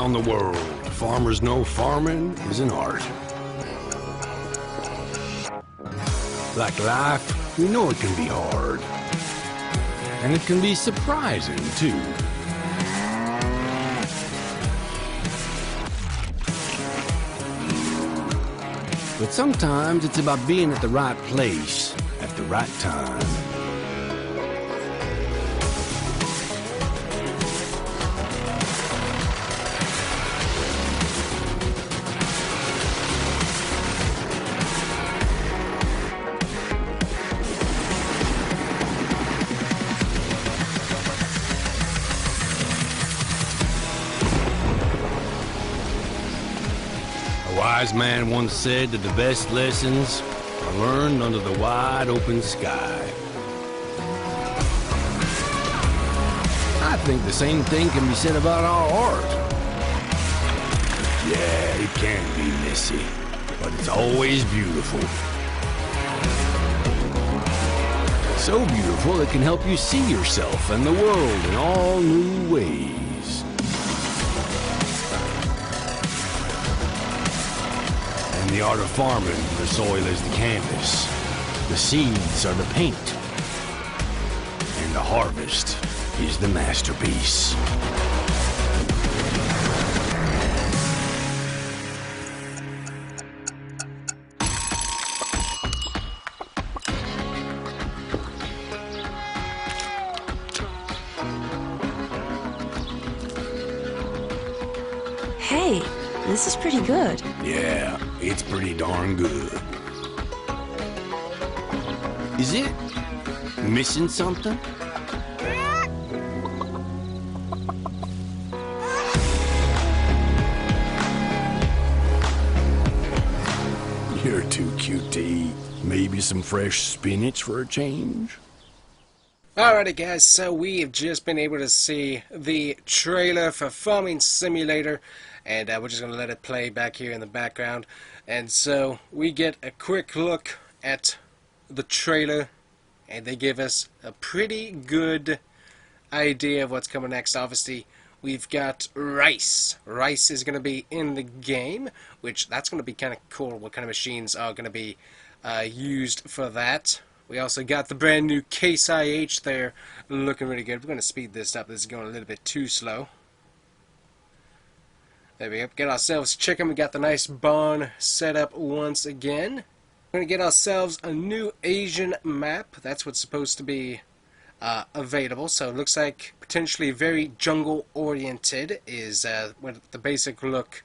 around the world, farmers know farming is an art. Like life, we know it can be hard. And it can be surprising, too. But sometimes it's about being at the right place at the right time. A wise man once said that the best lessons are learned under the wide open sky. I think the same thing can be said about our art. Yeah, it can be messy, but it's always beautiful. So beautiful it can help you see yourself and the world in all new ways. In the art of farming, the soil is the canvas, the seeds are the paint, and the harvest is the masterpiece. Hey, this is pretty good. Yeah, it's pretty darn good. Is it missing something? You're too cute to eat. Maybe some fresh spinach for a change? Alrighty guys, so we have just been able to see the trailer for Farming Simulator, and we're just going to let it play back here in the background. And so we get a quick look at the trailer, and they give us a pretty good idea of what's coming next. Obviously, we've got rice. Rice is going to be in the game, which that's going to be kind of cool. What kind of machines are going to be used for that? We also got the brand new Case IH there, looking really good. We're going to speed this up. This is going a little bit too slow. There we go. Get ourselves chicken. We got the nice barn set up once again. We're going to get ourselves a new Asian map. That's what's supposed to be available. So it looks like potentially very jungle oriented is what the basic look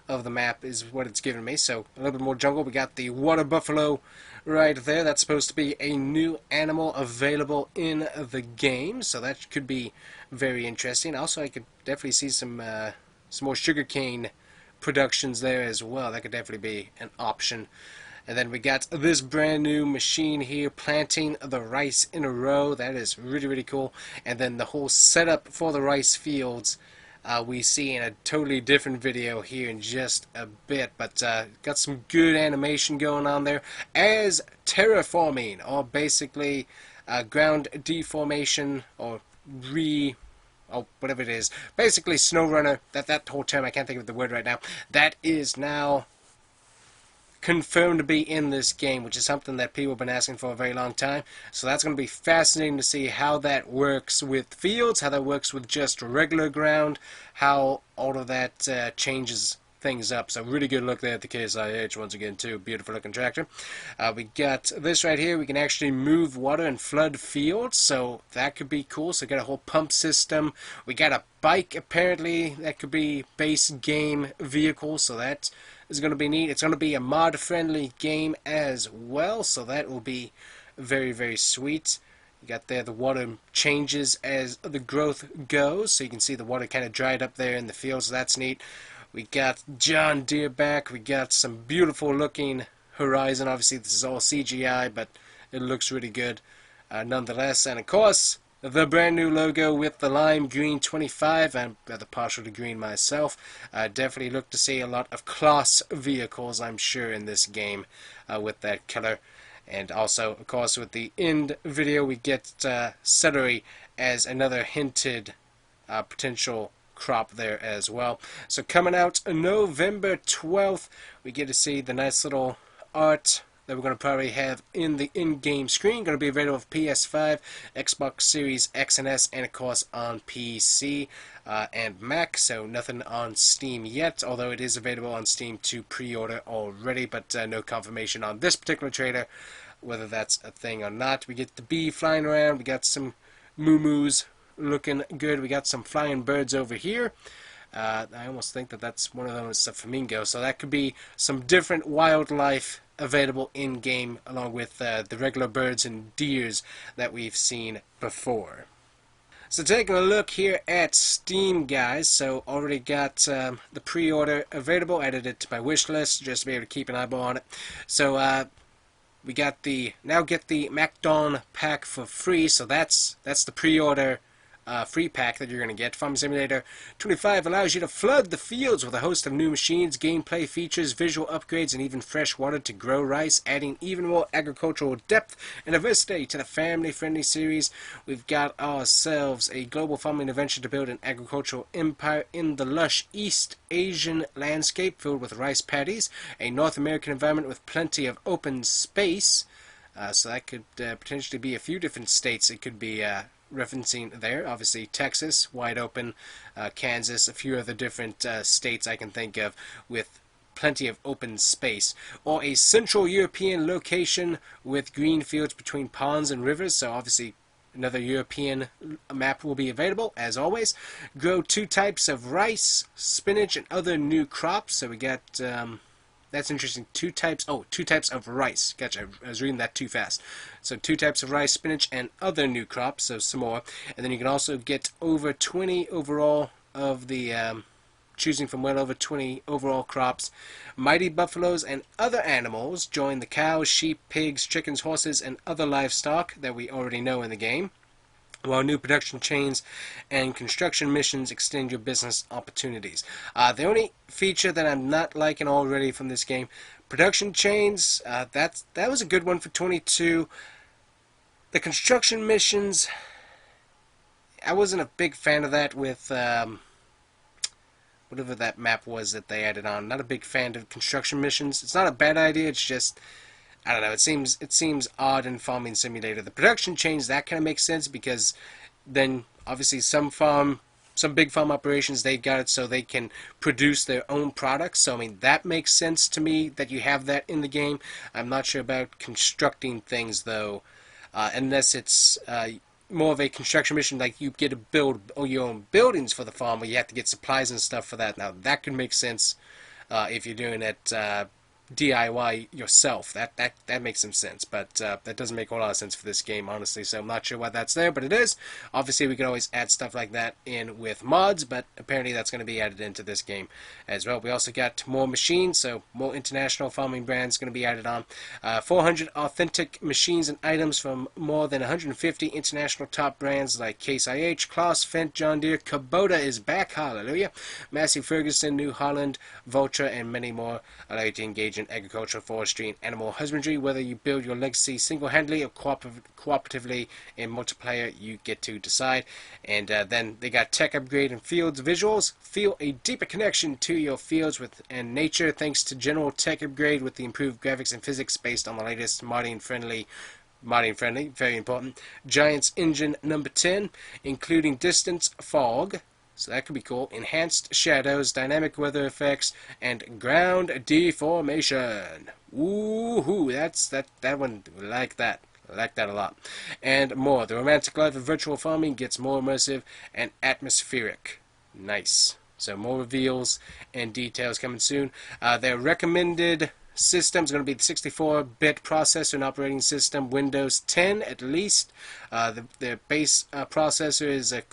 of the map is what it's giving me. So a little bit more jungle. We got the water buffalo right there. That's supposed to be a new animal available in the game. So that could be very interesting. Also, I could definitely see some more sugarcane productions there as well. That could definitely be an option. And then we got this brand new machine here, planting the rice in a row. That is really, really cool. And then the whole setup for the rice fields we see in a totally different video here in just a bit. But got some good animation going on there. As terraforming, or basically ground deformation, or whatever it is. Basically, SnowRunner, that whole term, I can't think of the word right now, that is now confirmed to be in this game, which is something that people have been asking for a very long time. So that's going to be fascinating to see how that works with fields, how that works with just regular ground, how all of that changes things up. So really good look there at the Case IH once again too. Beautiful looking tractor. We got this right here. We can actually move water and flood fields, so that could be cool. So we got a whole pump system. We got a bike apparently that could be base game vehicle, so that is going to be neat. It's going to be a mod friendly game as well, so that will be very, very sweet. You got there the water changes as the growth goes, so you can see the water kind of dried up there in the field, so that's neat. We got John Deere back. We got some beautiful looking horizon. Obviously this is all CGI, but it looks really good nonetheless. And of course, the brand new logo with the lime green 25. I'm rather partial to green myself. Definitely look to see a lot of class vehicles, I'm sure, in this game with that color. And also, of course, with the end video, we get celery as another hinted potential crop there as well. So coming out November 12th, we get to see the nice little art that we're going to probably have in the in-game screen. Going to be available for PS5, Xbox Series X and S, and of course on PC and Mac. So nothing on Steam yet, although it is available on Steam to pre-order already, but no confirmation on this particular trailer whether that's a thing or not. We get the bee flying around. We got some moo-moos looking good. We got some flying birds over here. I almost think that that's one of them is a flamingo. So that could be some different wildlife available in-game, along with the regular birds and deers that we've seen before. So taking a look here at Steam, guys, so already got the pre-order available, added it to my wish list just to be able to keep an eyeball on it. So we got the, now get the MacDawn pack for free, so that's the pre-order free pack that you're going to get. Farming Simulator 25 allows you to flood the fields with a host of new machines, gameplay features, visual upgrades, and even fresh water to grow rice, adding even more agricultural depth and diversity to the family-friendly series. We've got ourselves a global farming adventure to build an agricultural empire in the lush East Asian landscape filled with rice paddies, a North American environment with plenty of open space. So that could potentially be a few different states it could be referencing there. Obviously Texas, wide open, Kansas, a few other different states I can think of with plenty of open space. Or a Central European location with green fields between ponds and rivers, so obviously another European map will be available, as always. Grow 2 types of rice, spinach, and other new crops. So we got, that's interesting, 2 types of rice. Gotcha, I was reading that too fast. So 2 types of rice, spinach, and other new crops, so some more. And then you can also get over 20 overall of the, choosing from well over 20 overall crops. Mighty buffaloes and other animals join the cows, sheep, pigs, chickens, horses, and other livestock that we already know in the game, while new production chains and construction missions extend your business opportunities. The only feature that I'm not liking already from this game, production chains, that was a good one for 22. The construction missions, I wasn't a big fan of that with whatever that map was that they added on. Not a big fan of construction missions. It's not a bad idea, it's just, I don't know, it seems odd in Farming Simulator. The production chains, that kind of makes sense, because then obviously some big farm operations, they've got it so they can produce their own products. So I mean, that makes sense to me that you have that in the game. I'm not sure about constructing things though, unless it's more of a construction mission, like you get to build your own buildings for the farm, where you have to get supplies and stuff for that. Now that could make sense if you're doing it DIY yourself. That makes some sense, but that doesn't make a lot of sense for this game, honestly, so I'm not sure why that's there, but it is. Obviously we can always add stuff like that in with mods, but apparently that's going to be added into this game as well. We also got more machines, so more international farming brands going to be added on. 400 authentic machines and items from more than 150 international top brands like Case IH, Klaus, Fendt, John Deere. Kubota is back, hallelujah. Massey Ferguson, New Holland, Vulture, and many more allow you to engage in agriculture, forestry, and animal husbandry. Whether you build your legacy single-handedly or cooperatively in multiplayer, you get to decide. And then they got tech upgrade and fields visuals. Feel a deeper connection to your fields and nature thanks to general tech upgrade with the improved graphics and physics based on the latest modding friendly, very important, Giants Engine number 10, including distance fog. So that could be cool. Enhanced shadows, dynamic weather effects, and ground deformation. Woohoo! That one. We like that. I like that a lot. And more. The romantic life of virtual farming gets more immersive and atmospheric. Nice. So more reveals and details coming soon. Their recommended system is going to be the 64-bit processor and operating system, Windows 10 at least. Their base processor is a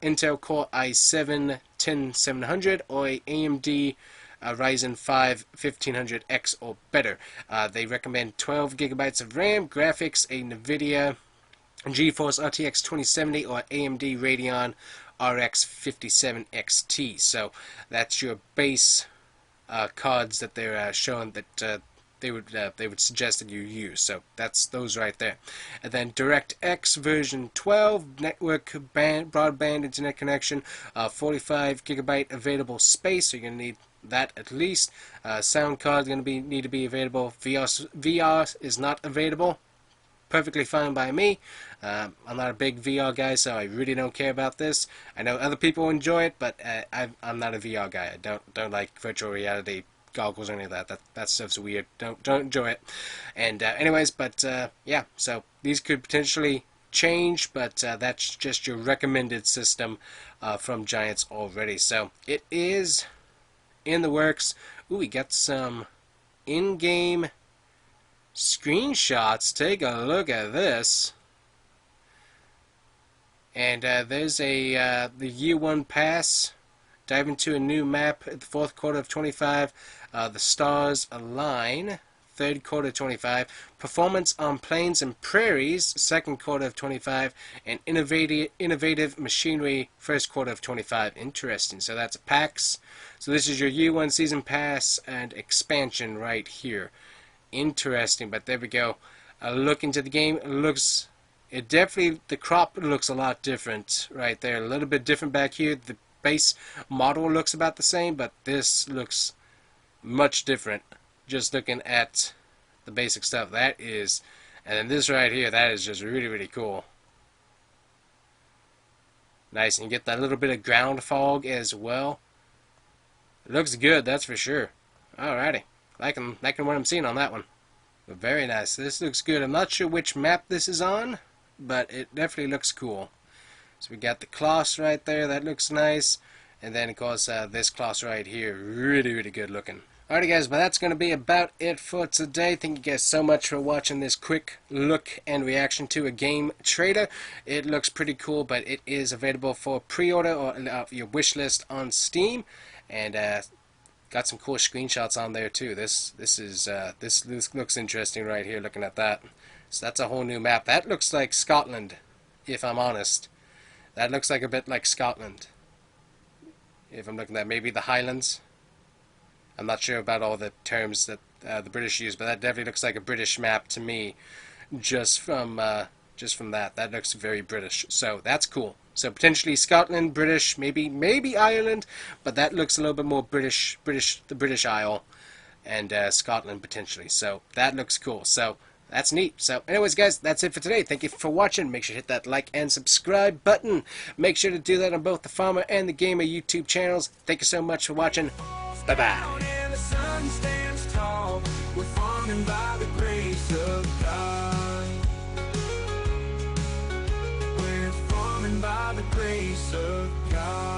Intel Core i7-10700 or a AMD Ryzen 5 1500X or better. They recommend 12 gigabytes of RAM, graphics, a NVIDIA GeForce RTX 2070 or AMD Radeon RX 57 XT. So that's your base cards that they're showing that they would suggest that you use. So that's those right there. And then DirectX version 12, network broadband internet connection, 45 gigabyte available space. So you're gonna need that at least. Sound card is gonna need to be available. VR is not available. Perfectly fine by me. I'm not a big VR guy, so I really don't care about this. I know other people enjoy it, but I'm not a VR guy. I don't like virtual reality goggles or any of that. That stuff's weird. Don't enjoy it. And anyways, but yeah. So these could potentially change, but that's just your recommended system from Giants already. So it is in the works. Ooh, we got some in-game screenshots. Take a look at this. And there's the year 1 pass. Dive into a new map at the 4th quarter of 25. The stars align. 3rd quarter of 25. Performance on plains and prairies. 2nd quarter of 25. And innovative machinery. 1st quarter of 25. Interesting. So that's a PAX. So this is your year 1 season pass and expansion right here. Interesting, but there we go. A look into the game. It definitely, the crop looks a lot different right there. A little bit different back here. The base model looks about the same, but this looks much different. Just looking at the basic stuff, that is, and then this right here, that is just really, really cool. Nice, and you get that little bit of ground fog as well. It looks good, that's for sure. Alrighty. Liking what I'm seeing on that one. But very nice. This looks good. I'm not sure which map this is on, but it definitely looks cool. So we got the class right there. That looks nice. And then, of course, this class right here. Really, really good looking. Alrighty, guys. But that's going to be about it for today. Thank you guys so much for watching this quick look and reaction to a game trailer. It looks pretty cool, but it is available for pre-order or your wish list on Steam. And got some cool screenshots on there too. This looks interesting right here. Looking at that, so that's a whole new map. That looks like Scotland, if I'm honest. That looks like a bit like Scotland. If I'm looking at maybe the Highlands. I'm not sure about all the terms that the British use, but that definitely looks like a British map to me. Just from that, that looks very British. So that's cool. So potentially Scotland, British, maybe Ireland, but that looks a little bit more British, the British Isle, and Scotland potentially. So that looks cool. So that's neat. So anyways, guys, that's it for today. Thank you for watching. Make sure to hit that like and subscribe button. Make sure to do that on both the Farmer and the Gamer YouTube channels. Thank you so much for watching. Bye-bye. By the grace of God.